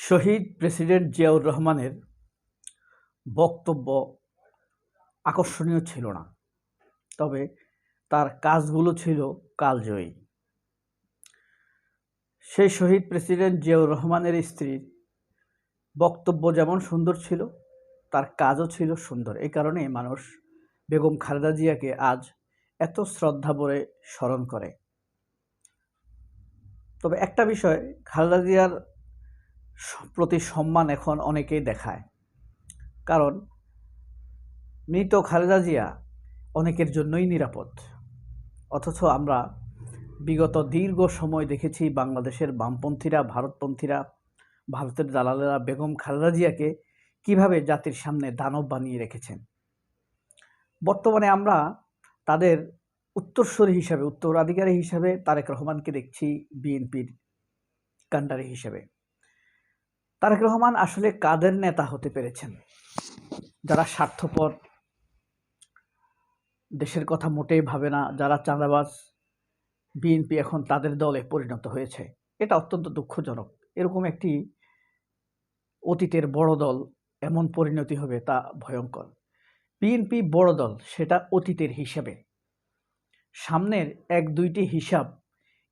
শহীদ president Ziaur রহমানের বক্তব্য আকর্ষণীয় ছিল না, তবে তার কাজগুলো ছিল কালজয়ী। সেই শহীদ প্রেসিডেন্ট জিয়াউর রহমানের স্ত্রীর বক্তব্য যেমন সুন্দর ছিল, তার কাজও ছিল সুন্দর। এই কারণে মানুষ বেগম খালেদা জিয়াকে আজ এত শ্রদ্ধা ভরে স্মরণ করে। তবে একটা বিষয়, খালেদা জিয়ার প্রতি সম্মান এখন অনেকেই দেখায়, কারণ মৃত খালেদা জিয়া অনেকের জন্যই নিরাপদ। অথচ আমরা বিগত দীর্ঘ সময় দেখেছি বাংলাদেশের বামপন্থীরা, ভারতপন্থীরা, ভারতের দালালেরা বেগম খালেদা জিয়াকে কিভাবে জাতির সামনে দানব বানিয়ে রেখেছেন। বর্তমানে আমরা তাদের উত্তরসূরি হিসাবে, উত্তরাধিকারী হিসাবে তারেক রহমানকে দেখছি বিএনপির কাণ্ডারি হিসেবে। তারেক রহমান আসলে কাদের নেতা হতে পেরেছেন? যারা স্বার্থপর, দেশের কথা মোটেই ভাবে না, যারা চাঁদাবাজ, বিএনপি এখন তাদের দলে পরিণত হয়েছে। এটা অত্যন্ত দুঃখজনক। এরকম একটি অতীতের বড় দল এমন পরিণতি হবে, তা ভয়ঙ্কর। বিএনপি বড় দল, সেটা অতীতের হিসাবে। সামনের 1-2টি হিসাব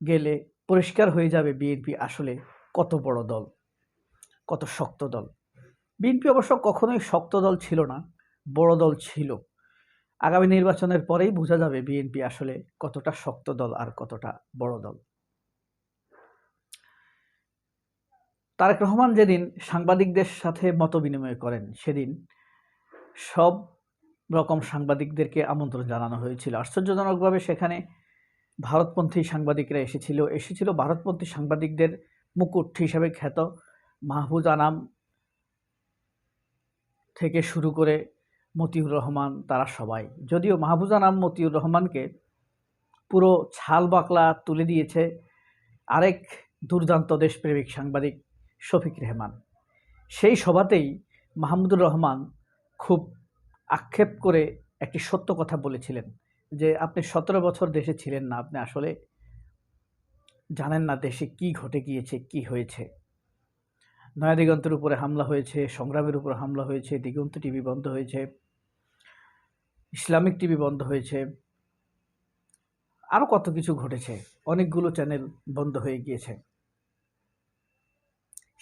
গেলে পরিষ্কার হয়ে যাবে বিএনপি আসলে কত বড় দল, কত শক্ত দল। বিএনপি অবশ্য কখনোই শক্ত দল ছিল না, বড় দল ছিল। আগামী নির্বাচনের পরেই বোঝা যাবে বিএনপি আসলে কতটা শক্ত দল আর কতটা বড় দল। তারেক রহমান যেদিন সাংবাদিকদের সাথে মতবিনিময় করেন, সেদিন সব রকম সাংবাদিকদেরকে আমন্ত্রণ জানানো হয়েছিল। আশ্চর্যজনকভাবে সেখানে ভারতপন্থী সাংবাদিকরা এসেছিল ভারতপন্থী সাংবাদিকদের মুকুট হিসাবে খ্যাত মাহফুজ আনাম থেকে শুরু করে মতিউর রহমান, তারা সবাই। যদিও মাহফুজ আনাম, মতিউর রহমানকে পুরো ছাল বাকলা তুলে দিয়েছে আরেক দুর্দান্ত দেশপ্রেমিক সাংবাদিক শফিক রেহমান। সেই সভাতেই মাহমুদুর রহমান খুব আক্ষেপ করে একটি সত্য কথা বলেছিলেন যে আপনি 17 বছর দেশে ছিলেন না, আপনি আসলে জানেন না দেশে কি ঘটে গিয়েছে, কি হয়েছে। নয়াদিগন্তের উপরে হামলা হয়েছে, সংগ্রামের উপর হামলা হয়েছে, দিগন্ত টিভি বন্ধ হয়েছে, ইসলামিক টিভি বন্ধ হয়েছে, আরও কত কিছু ঘটেছে, অনেকগুলো চ্যানেল বন্ধ হয়ে গিয়েছে।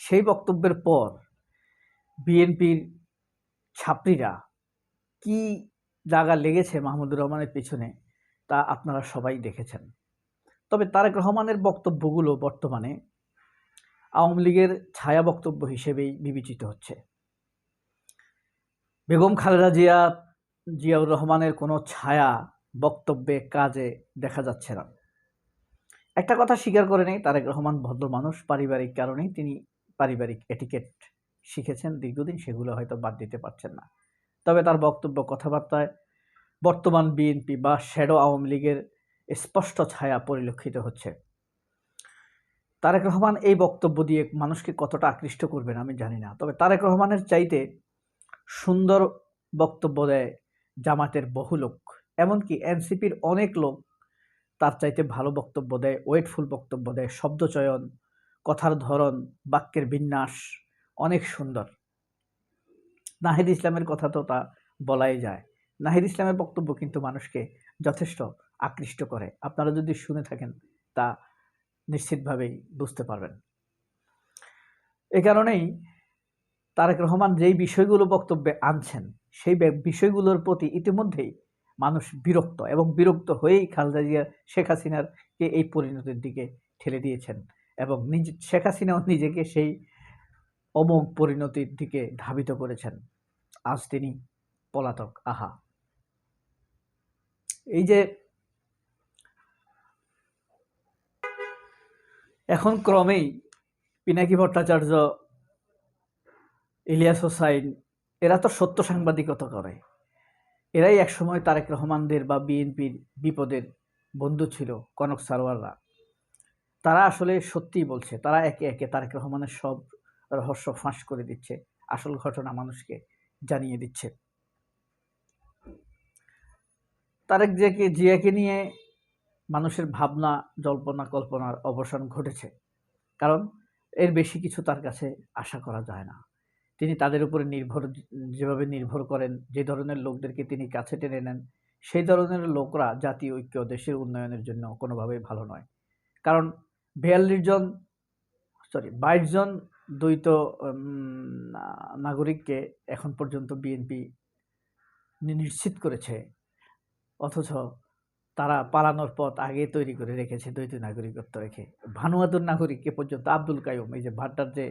সেই বক্তব্যের পর বিএনপির ছাত্রীরা কি জায়গা লেগেছে মাহমুদুর রহমানের পিছনে, তা আপনারা সবাই দেখেছেন। তবে তারেক রহমানের বক্তব্যগুলো বর্তমানে আওয়ামী লীগের ছায়া বক্তব্য হিসেবেই বিবেচিত হচ্ছে। বেগম খালেদা জিয়াউর রহমানের কোনো ছায়া বক্তব্যে, কাজে দেখা যাচ্ছে না। একটা কথা স্বীকার করে নেই, তারেক রহমান ভদ্র মানুষ, পারিবারিক কারণেই তিনি পারিবারিক এটিকেট শিখেছেন দীর্ঘদিন, সেগুলো হয়তো বাদ দিতে পারছেন না। তবে তার বক্তব্য, কথাবার্তায় বর্তমান বিএনপি বা শ্যাডো আওয়ামী লীগের স্পষ্ট ছায়া পরিলক্ষিত হচ্ছে। তারেক রহমান এই বক্তব্য দিয়ে মানুষকে কতটা আকৃষ্ট করবেন আমি জানি না। তবে তারেক রহমানের চাইতে সুন্দর বক্তব্য দেয় জামাতের বহু লোক, এমনকি এনসিপির অনেক লোক তার চাইতে ভালো বক্তব্য দেয়, ওয়েটফুল বক্তব্য দেয়। শব্দচয়ন, কথার ধরন, বাক্যের বিন্যাস অনেক সুন্দর। নাহিদ ইসলামের কথা তো তা বলাই যায়। নাহিদ ইসলামের বক্তব্য কিন্তু মানুষকে যথেষ্ট আকৃষ্ট করে। আপনারা যদি শুনে থাকেন তা নিশ্চিতভাবেই বুঝতে পারবেন। এ কারণেই তারেক রহমান যেই বিষয়গুলো বক্তব্যে আনছেন, সেই বিষয়গুলোর প্রতি ইতিমধ্যেই মানুষ বিরক্ত, এবং বিরক্ত হয়েই খালেদা জিয়া শেখ হাসিনাকে এই পরিণতির দিকে ঠেলে দিয়েছেন, এবং শেখ হাসিনাও নিজেকে সেই অমোঘ পরিণতির দিকে ধাবিত করেছেন। আজ তিনি পলাতক। আহা, এই যে এখন ক্রমেই পিনাকি ভট্টাচার্য, ইলিয়াস হোসাইন, এরা তো সত্য সাংবাদিকতা করে। এরাই একসময় তারেক রহমানদের বা বিএনপির বিপদের বন্ধু ছিল, কনক সারোয়াররা। তারা আসলে সত্যিই বলছে, তারা একে একে তারেক রহমানের সব রহস্য ফাঁস করে দিচ্ছে, আসল ঘটনা মানুষকে জানিয়ে দিচ্ছে। তারেক জিয়াকে নিয়ে মানুষের ভাবনা, জল্পনা কল্পনার অবসান ঘটেছে। কারণ এর বেশি কিছু তার কাছে আশা করা যায় না। তিনি তাদের উপরে যেভাবে নির্ভর করেন, যে ধরনের লোকদেরকে তিনি কাছে টেনে নেন, সেই ধরনের লোকরা জাতীয় ঐক্য, দেশের উন্নয়নের জন্য কোনোভাবেই ভালো নয়। কারণ 22 জন দ্বৈত নাগরিককে এখন পর্যন্ত বিএনপি নিশ্চিত করেছে, অথচ তারা পালানোর পথ আগেই তৈরি করে রেখেছে দ্বৈত নাগরিকত্ব রেখে। ভানুয়াতুর নাগরিককে পর্যন্ত আব্দুল কাইয়ুম, এই যে ভাট্টার যে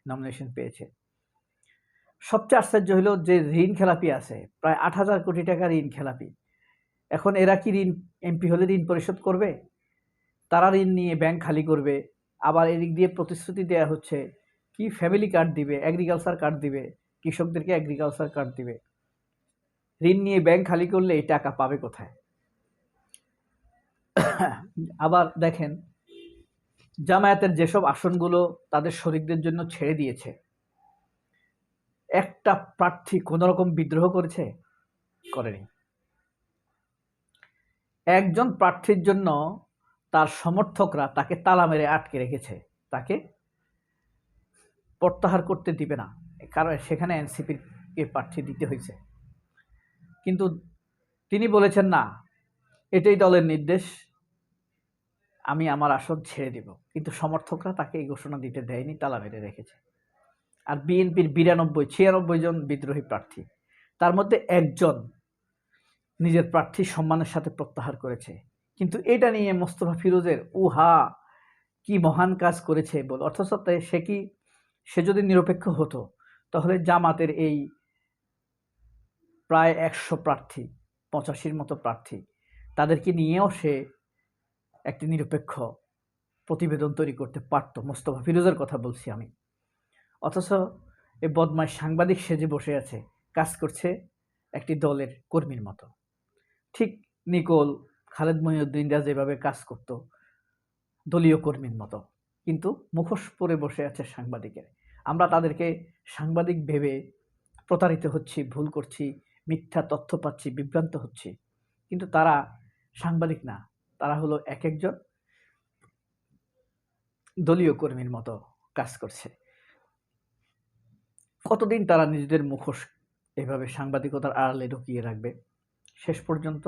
নমিনেশন পেয়েছে। সবচেয়ে আশ্চর্য হলো যে ঋণ খেলাপি আছে, প্রায় 8,000 কোটি টাকা ঋণ খেলাপি। এখন এরা কি এমপি হলে ঋণ পরিশোধ করবে? তারা ঋণ নিয়ে ব্যাংক খালি করবে। আবার এদিক দিয়ে প্রতিশ্রুতি দেয়া হচ্ছে কি ফ্যামিলি কার্ড দিবে, এগ্রিকালচার কার্ড দিবে, কৃষকদেরকে এগ্রিকালচার কার্ড দিবে। ঋণ নিয়ে ব্যাংক খালি করলে এই টাকা পাবে কোথায়? আবার দেখেন, জামায়াতের যেসব আসনগুলো তাদের শরিকদের জন্য ছেড়ে দিয়েছে, একটা প্রার্থী কোনোরকম বিদ্রোহ করেছে? করেনি। একজন প্রার্থীর জন্য তার সমর্থকরা তাকে তালা মেরে আটকে রেখেছে, তাকে প্রত্যাহার করতে দিবে না, কারণ সেখানে এনসিপির প্রার্থী দিতে হয়েছে। কিন্তু তিনি বলেছেন না, এটাই দলের নির্দেশ, আমি আমার আসন ছেড়ে দিব। কিন্তু সমর্থকরা তাকে এই ঘোষণা দিতে দেয়নি, তালা মেরে রেখেছে। আর বিএনপির 96 জন বিদ্রোহী প্রার্থী, তার মধ্যে একজন নিজের প্রার্থী সম্মানের সাথে প্রত্যাহার করেছে। কিন্তু এটা নিয়ে মোস্তফা ফিরোজের উহা কি মহান কাজ করেছে বল, অথচ সে যদি নিরপেক্ষ হতো তাহলে জামাতের এই প্রায় 100 প্রার্থী, 85 মতো প্রার্থী, তাদেরকে নিয়েও সে একটি নিরপেক্ষ প্রতিবেদন তৈরি করতে পারত। মোস্তফা ফিরোজের কথা বলছি আমি। অথচ এই বদমাশ সাংবাদিক সেজে বসে আছে, কাজ করছে একটি দলের কর্মীর মতো। ঠিক নিকোল, খালেদ মহিউদ্দিনরা যেভাবে কাজ করত দলীয় কর্মীর মতো, কিন্তু মুখোশ পরে বসে আছে সাংবাদিকের। আমরা তাদেরকে সাংবাদিক ভেবে প্রতারিত হচ্ছি, ভুল করছি, মিথ্যা তথ্য পাচ্ছি, বিভ্রান্ত হচ্ছি। কিন্তু তারা সাংবাদিক না, তারা হলো এক একজন দলীয় কর্মীর মতো কাজ করছে। কতদিন তারা নিজেদের মুখোশ এভাবে সাংবাদিকতার আড়ালে ঢুকিয়ে রাখবে? শেষ পর্যন্ত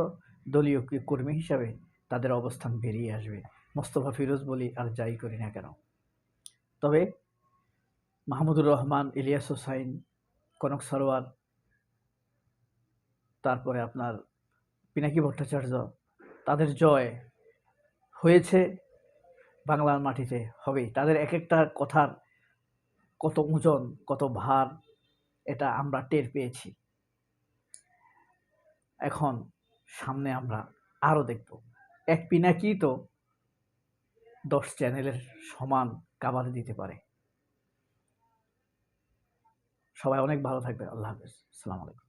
দলীয় কর্মী হিসাবে তাদের অবস্থান বেরিয়ে আসবে, মোস্তফা ফিরোজ বলি আর যাই করি না কেন। তবে মাহমুদুর রহমান, ইলিয়াস হোসাইন, কনক সরোয়ার, তারপরে আপনার পিনাকি ভট্টাচার্য, তাদের জয় হয়েছে বাংলার মাটিতে, হবেই। তাদের এক একটা কথার কত ওজন, কত ভার, এটা আমরা টের পেয়েছি। এখন সামনে আমরা আরও দেখব। এক পিনাকি তো 10 চ্যানেলের সমান কাভার দিতে পারে। সবাই অনেক ভালো থাকবে। আল্লাহ হাফেজ। আসসালামু আলাইকুম।